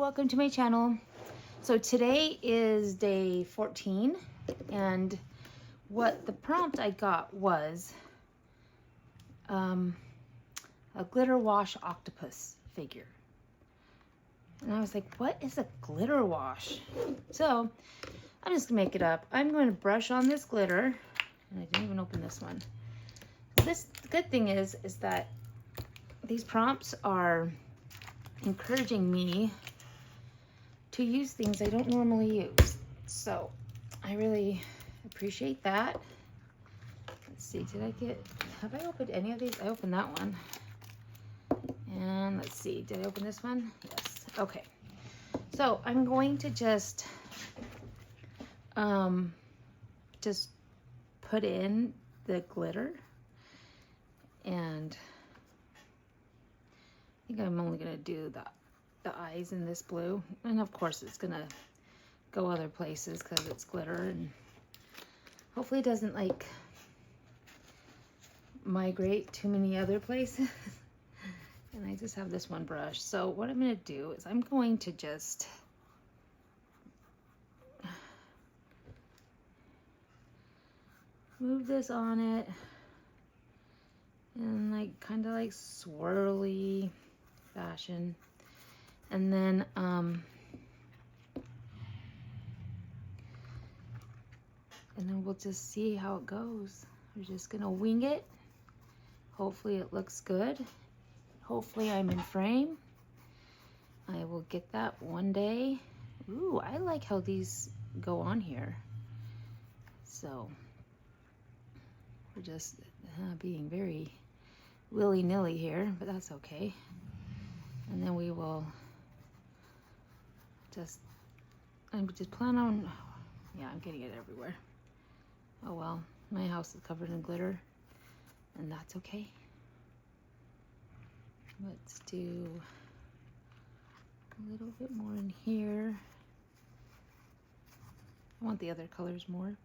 welcome to my channel. So today is day 14 and what the prompt I got was a glitter wash octopus figure. And I was like, what is a glitter wash? So I'm just gonna make it up. I'm going to brush on this glitter, and I didn't even open this one. The good thing is that these prompts are encouraging me to use things I don't normally use. So I really appreciate that. Let's see, have I opened any of these? I opened that one. And let's see, did I open this one? Yes, okay. So I'm going to just put in the glitter, and I think I'm only gonna do the eyes in this blue, and of course it's gonna go other places because it's glitter, and hopefully it doesn't like migrate too many other places. And I just have this one brush. So what I'm gonna do is I'm going to just move this on it in like kind of like swirly fashion, and then we'll just see how it goes. We're just gonna wing it. Hopefully it looks good. Hopefully I'm in frame. I will get that one day. Ooh, I like how these go on here. So we're just being very willy-nilly here, but that's okay. And then we will I'm just plan on, yeah, I'm getting it everywhere. Oh well, my house is covered in glitter, and that's okay. Let's do a little bit more in here. I want the other colors more.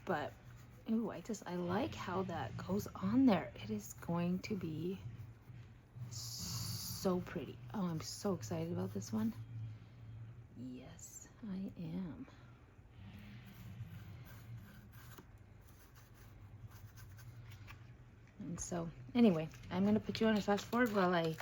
But, ooh, I like how that goes on there. It is going to be so pretty. Oh, I'm so excited about this one. Yes, I am. And so, anyway, I'm going to put you on a fast forward while I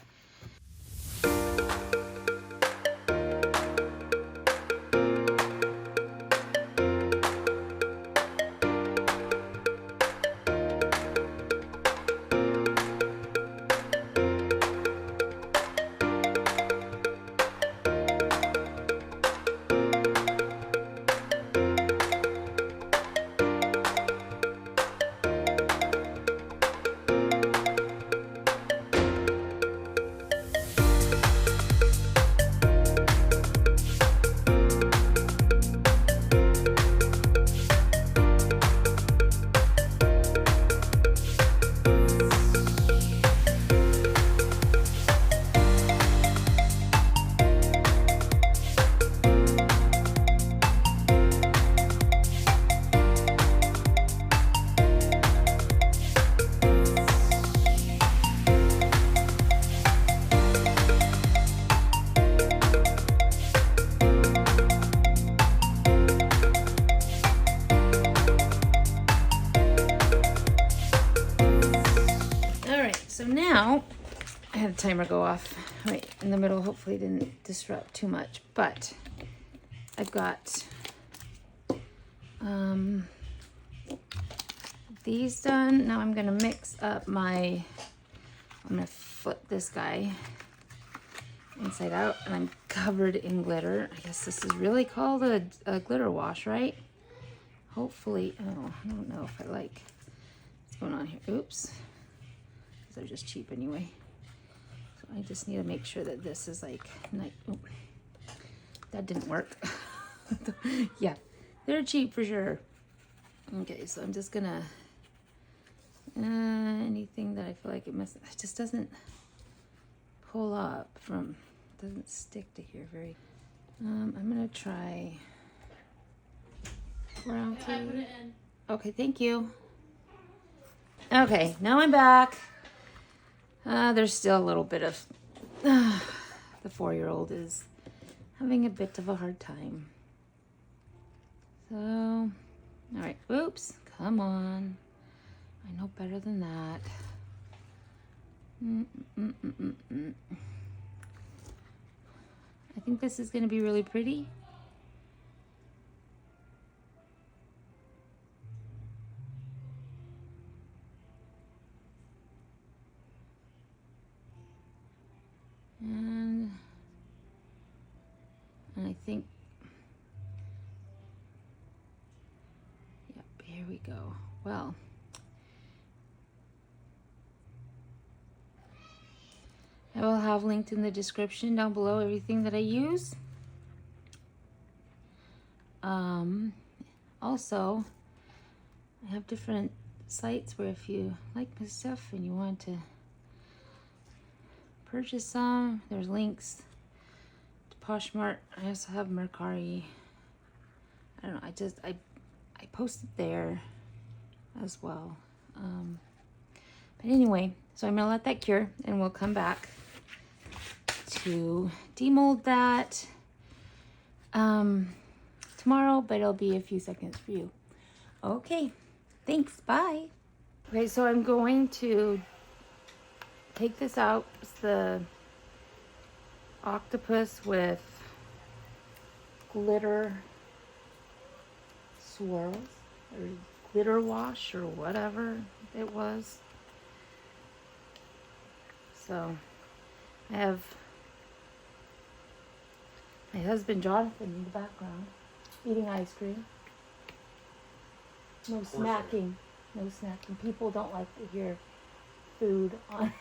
So now I had the timer go off right in the middle. Hopefully it didn't disrupt too much, but I've got these done. Now I'm gonna mix up I'm gonna flip this guy inside out, and I'm covered in glitter. I guess this is really called a glitter wash, right? Hopefully. Oh, I don't know if I like what's going on here. Oops. They're just cheap anyway. So I just need to make sure that this is like nice. Oh, that didn't work. Yeah, they're cheap for sure. Okay, so I'm just gonna anything that I feel like it just doesn't pull up from, doesn't stick to here very. I'm gonna try brown. Yeah, I put it in. Okay, thank you. Okay, now I'm back. There's still a little bit of The 4-year-old is having a bit of a hard time. So, all right, oops, come on. I know better than that. I think this is gonna be really pretty. And I think, yep, here we go. Well, I will have linked in the description down below everything that I use. Also, I have different sites where if you like my stuff and you want to purchase some, there's links to Poshmark. I also have Mercari. I don't know, I posted there as well. But anyway, so I'm gonna let that cure and we'll come back to demold that tomorrow, but it'll be a few seconds for you. Okay, thanks, bye. Okay, so I'm going to take this out. It's the Octopus with glitter swirls or glitter wash or whatever it was. So I have my husband Jonathan in the background eating ice cream. No snacking. No snacking. People don't like to hear food on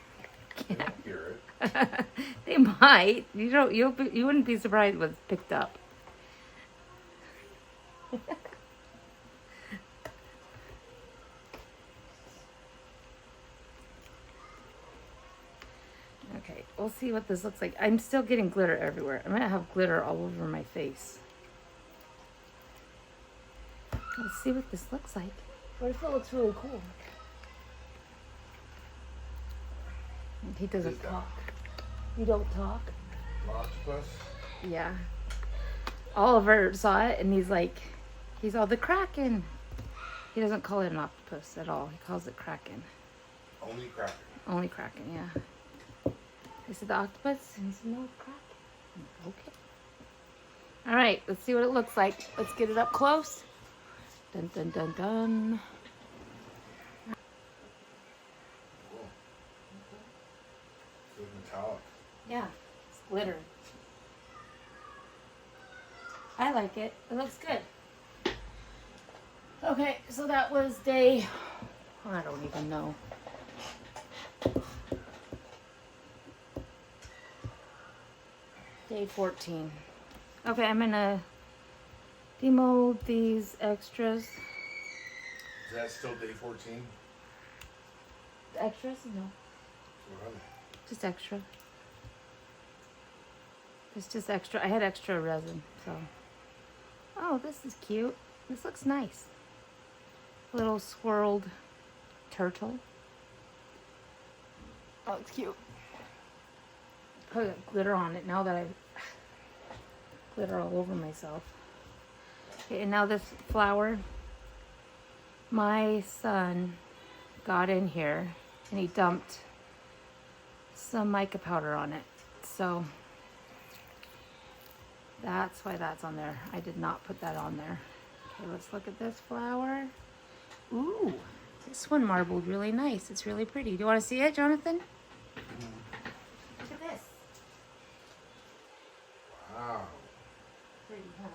They don't hear it. They might. You wouldn't be surprised what's picked up. Okay, we'll see what this looks like. I'm still getting glitter everywhere. I'm gonna have glitter all over my face. Let's see what this looks like. What if it looks really cool? He doesn't talk. You don't talk? Octopus? Yeah. Oliver saw it and he's all the Kraken. He doesn't call it an octopus at all. He calls it Kraken. Only Kraken. Only Kraken, yeah. I said the octopus and he said no, Kraken. Okay. All right, let's see what it looks like. Let's get it up close. Dun dun dun dun. Cool. So metallic. Yeah, it's glitter. I like it. It looks good. Okay, so that was day, I don't even know. Day 14. Okay, I'm gonna demold these extras. Is that still day 14? Extras? No, What are they? just extra. It's just extra. I had extra resin, so. Oh, this is cute. This looks nice. Little swirled turtle. Oh, it's cute. Put glitter on it now that I've glitter all over myself. Okay, and now this flower. My son got in here and he dumped some mica powder on it. So that's why that's on there. I did not put that on there. Okay, let's look at this flower. Ooh, this one marbled really nice. It's really pretty. Do you want to see it, Jonathan? Look at this. Wow. Pretty, huh?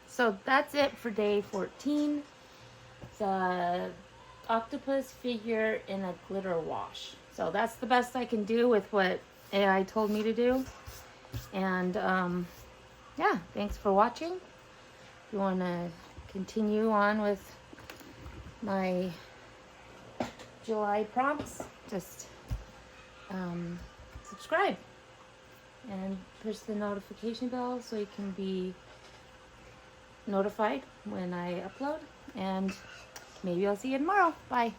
So that's it for day 14. The octopus figure in a glitter wash. So that's the best I can do with what AI told me to do. And yeah, thanks for watching. If you want to continue on with my July prompts, just subscribe and push the notification bell so you can be notified when I upload. And maybe I'll see you tomorrow. Bye.